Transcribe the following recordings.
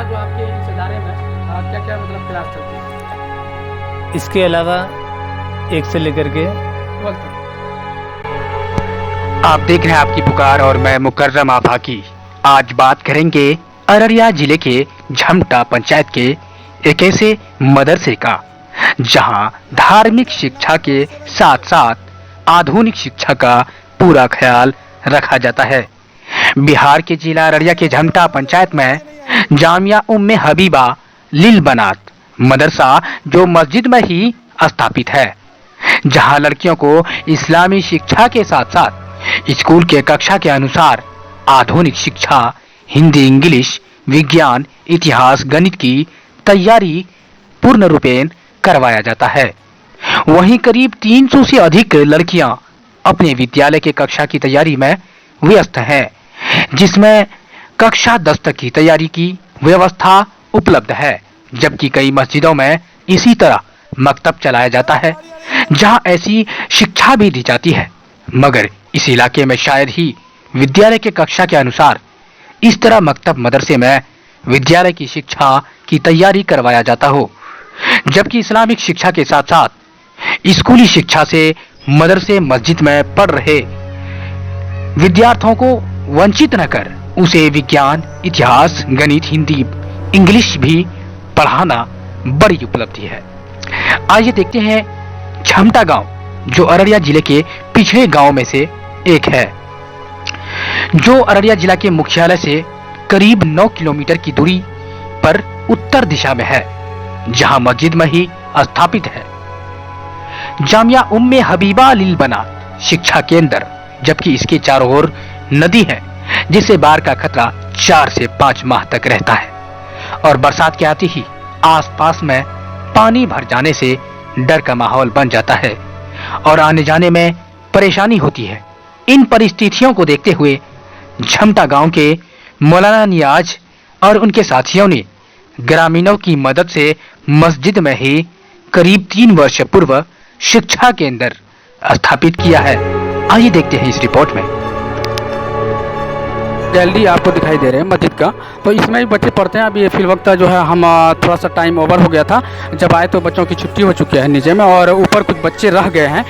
अलावा जो आपके इस इदारे में क्या क्या मतलब क्लास चलती है? इसके अलावा 1 से लेकर के 12 तक। आप देख रहे हैं आपकी पुकार और मैं मुकर्रम आफाकी। आज बात करेंगे अररिया जिले के झमटा पंचायत के एक ऐसे मदरसे का जहां धार्मिक शिक्षा के साथ साथ आधुनिक शिक्षा का पूरा ख्याल रखा जाता है। बिहार के जिला अररिया के झमटा पंचायत में जामिया उम्मे हबीबा लिल बनात मदरसा जो मस्जिद में ही स्थापित है, जहां लड़कियों को इस्लामी शिक्षा के साथ साथ स्कूल के कक्षा के अनुसार आधुनिक शिक्षा, हिंदी, इंग्लिश, विज्ञान, इतिहास, गणित की तैयारी पूर्ण रूपेण करवाया जाता है। वहीं करीब 300 से अधिक लड़कियां अपने विद्यालय के कक्षा की तैयारी में व्यस्त हैं, जिसमें कक्षा 10 तक की तैयारी की व्यवस्था उपलब्ध है, जबकि कई मस्जिदों में इसी तरह मकतब चलाया जाता है जहां ऐसी शिक्षा भी दी जाती है। मगर इस इलाके में शायद ही विद्यालय के कक्षा के अनुसार इस तरह मकतब मदरसे में विद्यालय की शिक्षा की तैयारी करवाया जाता हो, जबकि इस्लामिक शिक्षा के साथ साथ स्कूली शिक्षा से मदरसे मस्जिद में पढ़ रहे विद्यार्थियों को वंचित न कर उसे विज्ञान, इतिहास, गणित, हिंदी, इंग्लिश भी पढ़ाना बड़ी उपलब्धि है। आइए देखते हैं झमटा गांव जो अररिया जिले के पिछड़े गांव में से एक है, जो अररिया जिला के मुख्यालय से करीब 9 किलोमीटर की दूरी पर उत्तर दिशा में है, जहां मस्जिद में ही स्थापित है जामिया उम्मे हबीबा लिल बनात शिक्षा केंद्र, जबकि इसके चारों ओर नदी है जिससे बाढ़ का खतरा 4 से 5 माह तक रहता है और बरसात के आते ही आसपास में पानी भर जाने से डर का माहौल बन जाता है और आने जाने में परेशानी होती है। इन परिस्थितियों को देखते हुए झमटा गांव के मौलाना नियाज और उनके साथियों ने ग्रामीणों की मदद से मस्जिद में ही करीब 3 वर्ष पूर्व शिक्षा केंद्र स्थापित किया है। आइए देखते हैं इस रिपोर्ट में। गैलरी आपको दिखाई दे रहे हैं मस्जिद का, तो इसमें भी बच्चे पढ़ते हैं। अभी फिल वक्त जो है हम थोड़ा सा टाइम ओवर हो गया था, जब आए तो बच्चों की छुट्टी हो चुकी है नीचे में और ऊपर कुछ बच्चे रह गए हैं।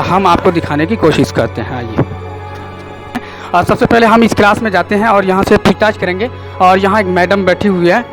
हम आपको दिखाने की कोशिश करते हैं। आइए सबसे पहले हम इस क्लास में जाते हैं और यहाँ से पूछताछ करेंगे। और यहाँ एक मैडम बैठी हुई है।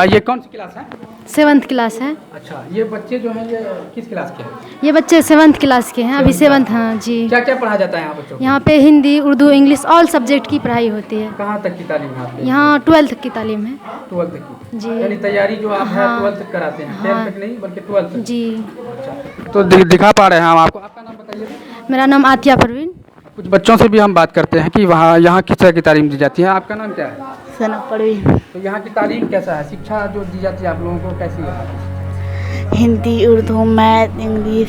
ये कौन सी क्लास है? 7th क्लास है। अच्छा, ये बच्चे जो हैं ये किस क्लास के हैं? ये बच्चे 7th क्लास के हैं, अभी 7th। हाँ जी। क्या क्या पढ़ा जाता है यहाँ बच्चों को? यहाँ पे Hindi, Urdu, English all subject की पढ़ाई होती है। कहाँ तक की तालीम है आपके? यहाँ 12th की तालीम है। 12th तक की जी। यानी तैयारी जो आप है हाँ। 12th तक कराते हैं, 10th तक नहीं बल्कि 12th तक। जी। अच्छा, तो दिखा पा रहे हैं हम आपको। आपका नाम बताइए। मेरा नाम आतिया परवीन। कुछ बच्चों से भी हम बात करते हैं कि वहाँ यहाँ किस तरह की तालीम दी जाती है। आपका नाम क्या है? सना परवीन। तो यहाँ की तालीम कैसा है? शिक्षा जो दी जाती है आप लोगों को कैसी है? Hindi, Urdu, math, English.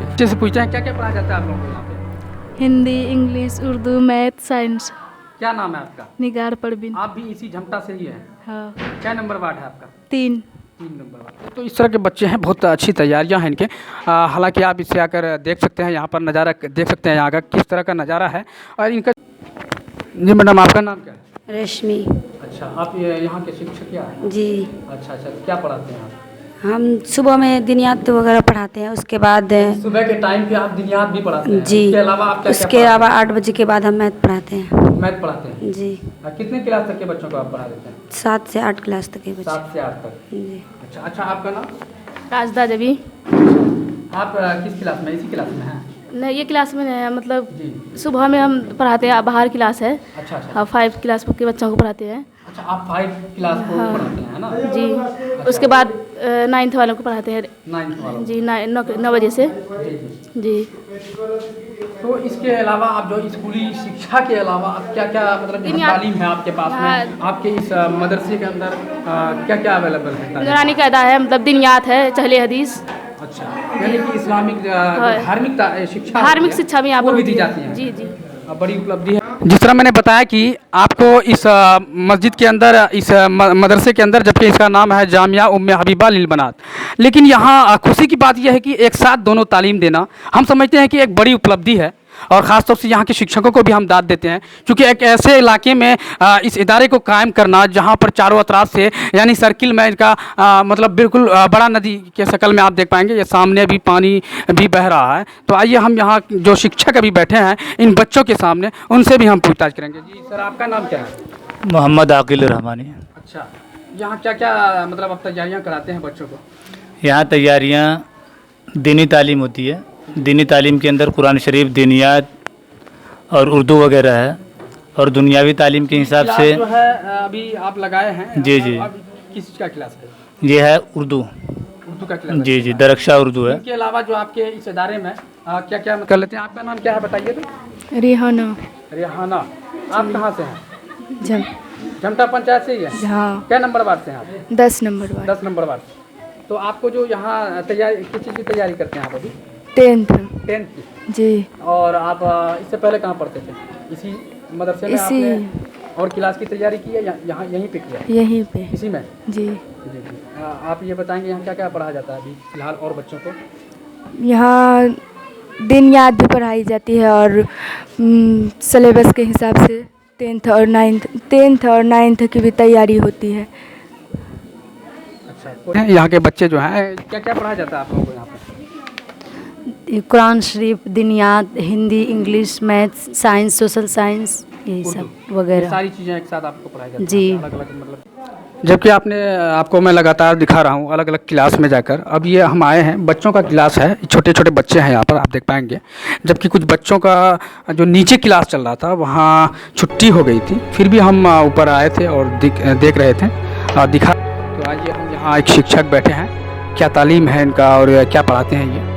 अच्छे से पूछते हैं क्या क्या पढ़ा जाता है आप लोगों को यहाँ पे? Hindi, English, Urdu, math, science. क्या नाम है आपका? निगार परवीन। आप भी इसी झमटा से ही हैं? हाँ। क्या नंबर वार्ड है आपका? 3। 3 नंबर वार्ड। तो इस तरह के बच्चे हैं, बहुत अच्छी तैयारियां हैं इनके। हालांकि आप इससे आकर देख सकते हैं, यहाँ पर नज़ारा देख सकते हैं यहाँ का किस तरह का नज़ारा है। और इनका जी मैडम, आपका नाम क्या है? रश्मि। अच्छा, आप यहाँ के शिक्षक क्या हैं? जी। अच्छा, क्या पढ़ाते हैं आप? हम सुबह में दिनियात वगैरह पढ़ाते हैं, उसके बाद सुबह के टाइम पे आप दिनियात भी पढ़ाते हैं? जी। उसके अलावा आप क्या उसके अलावा 8 बजे के बाद हम मैथ पढ़ाते हैं। मैथ पढ़ाते हैं? जी। कितने क्लास तक के बच्चों को आप पढ़ा देते हैं? 7 से 8 क्लास तक के बच्चे। 7 से 8 तक। जी। अच्छा, आपका नाम? राजदा जबी। आप किस क्लास में? इसी क्लास में हैं? नहीं, ये क्लास में नहीं है, मतलब जी। सुबह में हम पढ़ाते हैं, बाहर क्लास है। अच्छा। 5 क्लास के बच्चों को पढ़ाते हैं। अच्छा, आप 5 क्लास को हाँ। पढ़ाते हैं, है ना? जी। उसके बाद 9th वालों को पढ़ाते हैं। 9th वालों? जी, 9 बजे से। जी। जी। तो इसके अलावा आप जो स्कूली शिक्षा के अलावा आप क्या क्या मतलब यहाँ तालीम है आपके पास में? आपके इस मदरसे के अंदर क्या क्या अवेलेबल है? नूरानी कायदा है, मतलब दिनियात है, चहले हदीस। अच्छा, यानी कि इस्लामिक धार्मिक शिक्षा भी यहाँ वो पर दी जाती है। जी जी। बड़ी उपलब्धि है। जिस तरह मैंने बताया कि आपको इस मस्जिद के अंदर, इस मदरसे के अंदर, जबकि इसका नाम है जामिया उम्मे हबीबा लिल बनात, लेकिन यहाँ खुशी की बात यह है कि एक साथ दोनों तालीम देना हम समझते हैं कि एक बड़ी उपलब्धि है। और ख़ासतौर से यहाँ के शिक्षकों को भी हम दाद देते हैं, क्योंकि एक ऐसे इलाके में इस इदारे को कायम करना जहाँ पर चारों अतराफ से यानी सर्किल में इनका मतलब बिल्कुल बड़ा नदी के शक्ल में आप देख पाएंगे, ये सामने भी पानी भी बह रहा है। तो आइए हम यहाँ जो शिक्षक अभी बैठे हैं इन बच्चों के सामने, उनसे भी हम पूछताछ करेंगे। जी सर, आपका नाम क्या है? मोहम्मद आकिल रहमानी। अच्छा, यहाँ क्या क्या मतलब आप तैयारियाँ कराते हैं बच्चों को? यहाँ तैयारियाँ दीनी तालीम होती है। दीनी तालीम के अंदर कुरान शरीफ, दीनियात और उर्दू वगैरह है, और दुनियावी तालीम के हिसाब क्लास से जो है अभी आप लगाए हैं। जी जी। अब किस चीज़ का क्लास है? ये है उर्दू। उर्दू का क्लास? जी जी, दरक्षा उर्दू है। इसके अलावा जो आपके इस इदारे में क्या क्या कर लेते हैं? आपका नाम क्या है बताइए तो? रिहाना। रेहाना, आप कहाँ से हैं? जम झमटा पंचायत से ही है? हाँ, क्या नंबर वार्ड से हैं आप? 10 नंबर 10 नंबर वार्ड। तो आपको जो यहाँ तैयारी किस चीज़ की तैयारी करते हैं आप अभी? 10th 10th की। जी। और आप इससे पहले कहाँ पढ़ते थे? इसी मदरसे में आपने और क्लास की तैयारी की है? यहाँ यहीं पे किया? यहीं पे। इसी में? जी। जी जी। आप ये बताएंगे यहाँ क्या क्या पढ़ाया जाता है अभी फिलहाल और बच्चों को? यहाँ दिनियात भी पढ़ाई जाती है और सिलेबस के हिसाब से 10th और 9th की भी तैयारी होती है। अच्छा, यहाँ के बच्चे जो हैं क्या क्या पढ़ाया जाता है आप लोगों को यहाँ पे? कुरान शरीफ, दिनियात, Hindi, English, maths, science, social science, यही सब ये वगैरह। सारी चीज़ें एक साथ आपको पढ़ाई जाती हैं? जी। अलग अलग मतलब, जबकि आपको मैं लगातार दिखा रहा हूँ अलग अलग क्लास में जाकर। अब ये हम आए हैं, बच्चों का क्लास है, छोटे छोटे बच्चे हैं यहाँ पर, आप देख पाएंगे। जबकि कुछ बच्चों का जो नीचे क्लास चल रहा था वहाँ छुट्टी हो गई थी, फिर भी हम ऊपर आए थे और देख रहे थे, दिखा। तो आइए हम यहाँ एक शिक्षक बैठे हैं, क्या तालीम है इनका और क्या पढ़ाते हैं ये।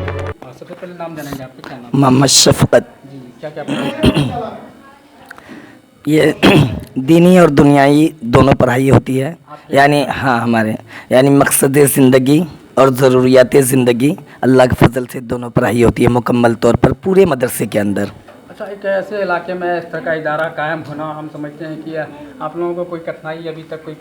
सबसे पहले नाम जानेंगे आपका? क्या नाम? मोहम्मद शफकत। जी, क्या क्या पढ़ाते हैं? ये दीनी और दुनियाई दोनों पढ़ाई होती है, यानी हाँ हमारे यानी मकसद ज़िंदगी और ज़रूरियात ज़िंदगी अल्लाह के फजल से दोनों पढ़ाई होती है मुकम्मल तौर पर पूरे मदरसे के अंदर। अच्छा, एक ऐसे इलाके में इस तरह का इदारा कायम होना, हम समझते हैं कि आप लोगों को कोई कठिनाई अभी तक, कोई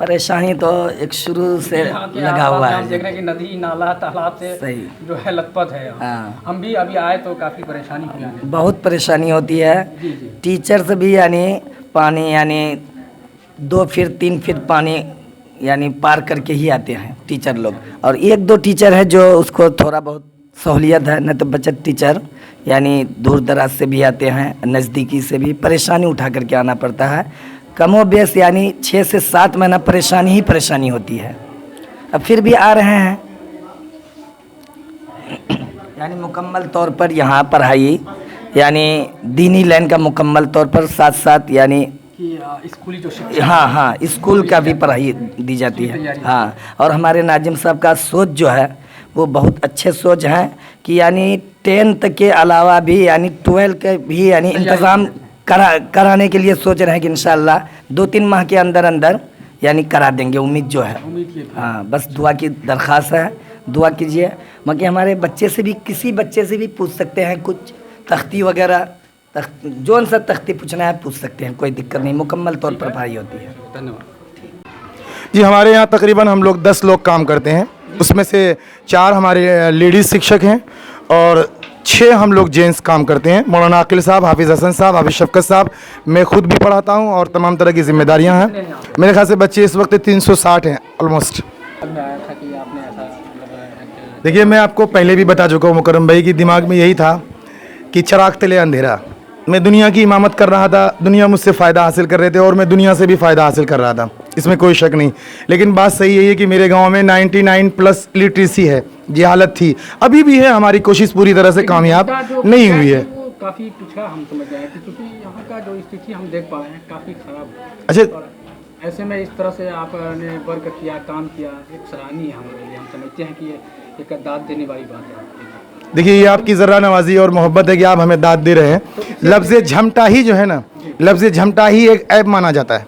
परेशानी तो एक शुरू से लगा हुआ है। हम देख रहे हैं कि नदी नाला तालाब से सही जो है लथपथ है। हाँ। हम भी अभी आए तो काफ़ी परेशानी हुई है। बहुत परेशानी होती है। जी जी। टीचर से भी यानी पानी यानी 2 फीट 3 फीट पानी यानी पार करके ही आते हैं टीचर लोग, और 1-2 टीचर है जो उसको थोड़ा बहुत सहूलियत है, न तो बचत टीचर यानी दूर दराज से भी आते हैं, नज़दीकी से भी परेशानी उठा करके आना पड़ता है। कमो बेश यानी 6 से 7 महीना परेशानी ही परेशानी होती है। अब फिर भी आ रहे हैं यानी मुकम्मल तौर पर यहाँ पढ़ाई यानी दीनी लाइन का मुकम्मल तौर पर साथ साथ यानी स्कूली जो शिक्षा, हाँ स्कूल का भी पढ़ाई दी जाती है। हाँ, और हमारे नाजिम साहब का सोच जो है वो बहुत अच्छे सोच हैं कि यानी 10th के अलावा भी यानी 12 के भी यानी इंतज़ाम कराने के लिए सोच रहे हैं कि इंशाअल्लाह 2-3 माह के अंदर अंदर यानी करा देंगे, उम्मीद जो है। हाँ, बस दुआ की दरख्वास्त है, दुआ कीजिए। बाकी हमारे बच्चे से भी, किसी बच्चे से भी पूछ सकते हैं, कुछ तख्ती वगैरह जोन सा तख्ती पूछना है पूछ सकते हैं, कोई दिक्कत नहीं, मुकम्मल तौर पर पढ़ाई होती है। धन्यवाद जी। हमारे यहाँ तकरीबन हम लोग 10 लोग काम करते हैं, उसमें से 4 हमारे लेडीज़ शिक्षक हैं और 6 हम लोग जेंट्स काम करते हैं। मौलाना आकिल साहब, हाफिज़ हसन साहब, हाफिज़ शफकत साहब, मैं खुद भी पढ़ाता हूँ और तमाम तरह की जिम्मेदारियाँ हैं। मेरे ख्याल से बच्चे इस वक्त 360 हैं ऑलमोस्ट। देखिए, मैं आपको पहले भी बता चुका हूँ, मुकर्रम भाई की दिमाग में यही था कि चिराग तले अंधेरा। मैं दुनिया की इमामत कर रहा था, दुनिया मुझसे फ़ायदा हासिल कर रहे थे और मैं दुनिया से भी फ़ायदा हासिल कर रहा था, इसमें कोई शक नहीं। लेकिन बात सही यही है कि मेरे गांव में 99+ लिटरेसी है, ये हालत थी, अभी भी है। हमारी कोशिश पूरी तरह से कामयाब नहीं हुई है। काफ़ी पिछड़ा हम समझ रहे हैं क्योंकि यहाँ का जो स्थिति हम देख पा रहे हैं काफ़ी ख़राब है। अच्छा, ऐसे में इस तरह से आपने वर्क किया, काम किया, एक सराहनीय है हमारे लिए। हम समझते हैं कि ये एक दाद देने वाली बात है। देखिए, ये आपकी ज़रा नवाजी और मोहब्बत है कि आप हमें दाद दे रहे हैं। लफ्ज़ झमटा ही जो है ना, लफ्ज़ झमटा ही एक ऐब माना जाता है।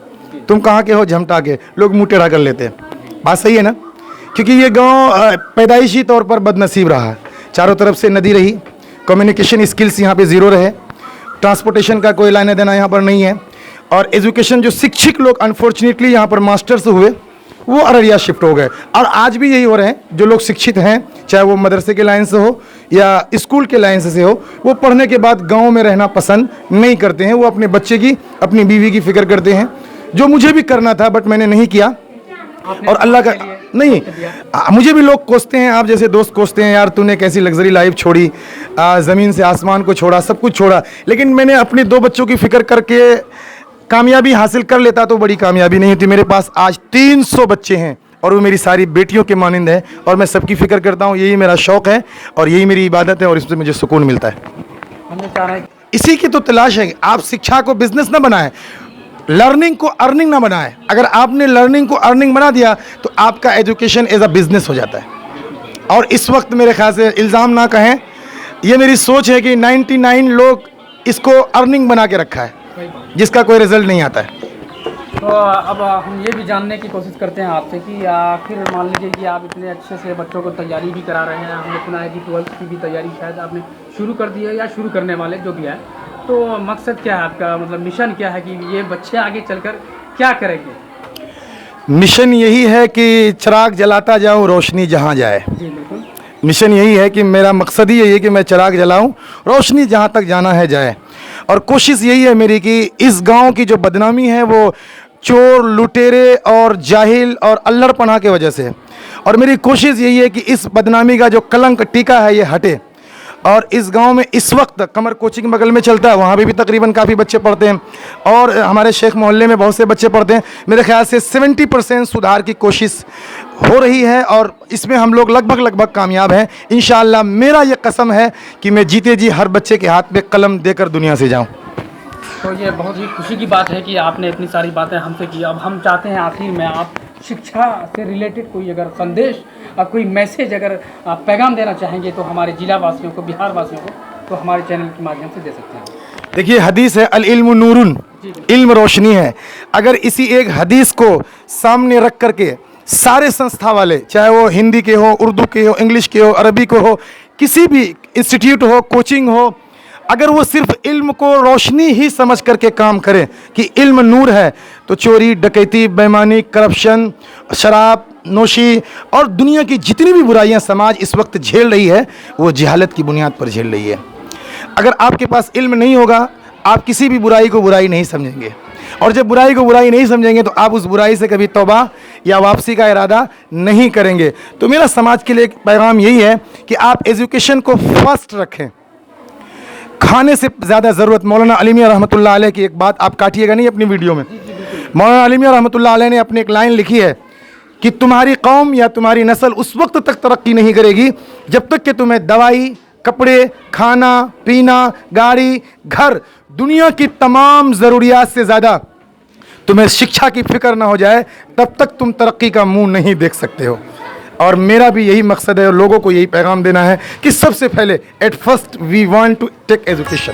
तुम कहाँ के हो? झमटा के। लोग मुँह टेढ़ा कर लेते हैं। बात सही है ना? क्योंकि ये गांव पैदाइशी तौर पर बदनसीब रहा है, चारों तरफ से नदी रही, कम्युनिकेशन स्किल्स यहाँ पे ज़ीरो रहे, ट्रांसपोर्टेशन का कोई लाने देना यहाँ पर नहीं है, और एजुकेशन जो शिक्षक लोग अनफॉर्चुनेटली यहाँ पर मास्टर्स हुए वो अररिया शिफ्ट हो गए। और आज भी यही हो रहे हैं, जो लोग शिक्षित हैं, चाहे वो मदरसे के लाइन से हो या स्कूल के लाइन से हो, वो पढ़ने के बाद गांव में रहना पसंद नहीं करते हैं। वो अपने बच्चे की, अपनी बीवी की फिक्र करते हैं, जो मुझे भी करना था बट मैंने नहीं किया। और अल्लाह का नहीं, मुझे भी लोग कोसते हैं, आप जैसे दोस्त कोसते हैं, यार तूने कैसी लग्जरी लाइफ छोड़ी, ज़मीन से आसमान को छोड़ा, सब कुछ छोड़ा। लेकिन मैंने अपने 2 बच्चों की फिक्र करके कामयाबी हासिल कर लेता तो बड़ी कामयाबी नहीं होती। मेरे पास आज 300 बच्चे हैं और वो मेरी सारी बेटियों के मानिंद है, और मैं सबकी फिक्र करता हूँ। यही मेरा शौक़ है और यही मेरी इबादत है, और इससे मुझे सुकून मिलता है। हमने चाह रहे हैं इसी की तो तलाश है। आप शिक्षा को बिजनेस ना बनाएं, लर्निंग को अर्निंग ना बनाएं। अगर आपने लर्निंग को अर्निंग बना दिया तो आपका एजुकेशन एज अ बिजनेस हो जाता है। और इस वक्त मेरे ख्याल से इल्ज़ाम ना कहें, ये मेरी सोच है कि 99 लोग इसको अर्निंग बना के रखा है, जिसका कोई रिजल्ट नहीं आता है। तो अब हम ये भी जानने की कोशिश करते हैं आपसे कि आखिर मान लीजिए कि आप इतने अच्छे से बच्चों को तैयारी भी करा रहे हैं, हमने सुना है कि 12th की भी तैयारी शायद आपने शुरू कर दी है या शुरू करने वाले जो भी है, तो मकसद क्या है आपका, मतलब मिशन क्या है कि ये बच्चे आगे चलकर क्या करेंगे? मिशन यही है कि चिराग जलाता जाऊं, रोशनी जहां जाए। जी बिल्कुल। मिशन यही है कि मेरा मकसद ही यही है कि मैं चिराग जलाऊं, रोशनी जहां तक जाना है जाए। और कोशिश यही है मेरी कि इस गांव की जो बदनामी है वो चोर, लुटेरे और जाहिल और अल्लड़पना की वजह से है। और मेरी कोशिश यही है कि इस बदनामी का जो कलंक टीका है ये हटे। और इस गांव में इस वक्त कमर कोचिंग बगल में चलता है, वहाँ भी तकरीबन काफ़ी बच्चे पढ़ते हैं, और हमारे शेख मोहल्ले में बहुत से बच्चे पढ़ते हैं। मेरे ख्याल से 70% सुधार की कोशिश हो रही है और इसमें हम लोग लगभग कामयाब हैं इंशाअल्लाह। मेरा ये कसम है कि मैं जीते जी हर बच्चे के हाथ में कलम देकर दुनिया से जाऊँ। तो ये बहुत ही खुशी की बात है कि आपने इतनी सारी बातें हमसे की। अब हम चाहते हैं आखिर में आप शिक्षा से रिलेटेड कोई अगर संदेश, कोई मैसेज, अगर आप पैगाम देना चाहेंगे तो हमारे जिला वासियों को, बिहार वासियों को, तो हमारे चैनल के माध्यम से दे सकते हैं। देखिए, हदीस है अल इल्मु नूरुन, इल्म रोशनी है। अगर इसी एक हदीस को सामने रख करके सारे संस्था वाले, चाहे वो हिंदी के हो, उर्दू के हो, इंग्लिश के हो, अरबी को हो, किसी भी इंस्टीट्यूट हो, कोचिंग हो, अगर वो सिर्फ इल्म को रोशनी ही समझ करके काम करें कि इल्म नूर है, तो चोरी, डकैती, बेईमानी, करप्शन, शराब नोशी और दुनिया की जितनी भी बुराइयां समाज इस वक्त झेल रही है वो जहालत की बुनियाद पर झेल रही है। अगर आपके पास इल्म नहीं होगा, आप किसी भी बुराई को बुराई नहीं समझेंगे, और जब बुराई को बुराई नहीं समझेंगे तो आप उस बुराई से कभी तौबा या वापसी का इरादा नहीं करेंगे। तो मेरा समाज के लिए एक पैगाम यही है कि आप एजुकेशन को फर्स्ट रखें, खाने से ज़्यादा ज़रूरत। मौलाना अली मियां रहमतुल्लाह अलैह की एक बात आप काटिएगा नहीं अपनी वीडियो में। मौलाना अली मियां रहमतुल्लाह अलैह ने अपनी एक लाइन लिखी है कि तुम्हारी कौम या तुम्हारी नस्ल उस वक्त तक तरक्की नहीं करेगी जब तक कि तुम्हें दवाई, कपड़े, खाना पीना, गाड़ी, घर, दुनिया की तमाम ज़रूरियात से ज़्यादा तुम्हें शिक्षा की फिक्र ना हो जाए, तब तक तुम तरक्की का मुंह नहीं देख सकते हो। और मेरा भी यही मकसद है और लोगों को यही पैगाम देना है कि सबसे पहले at first we want to take education.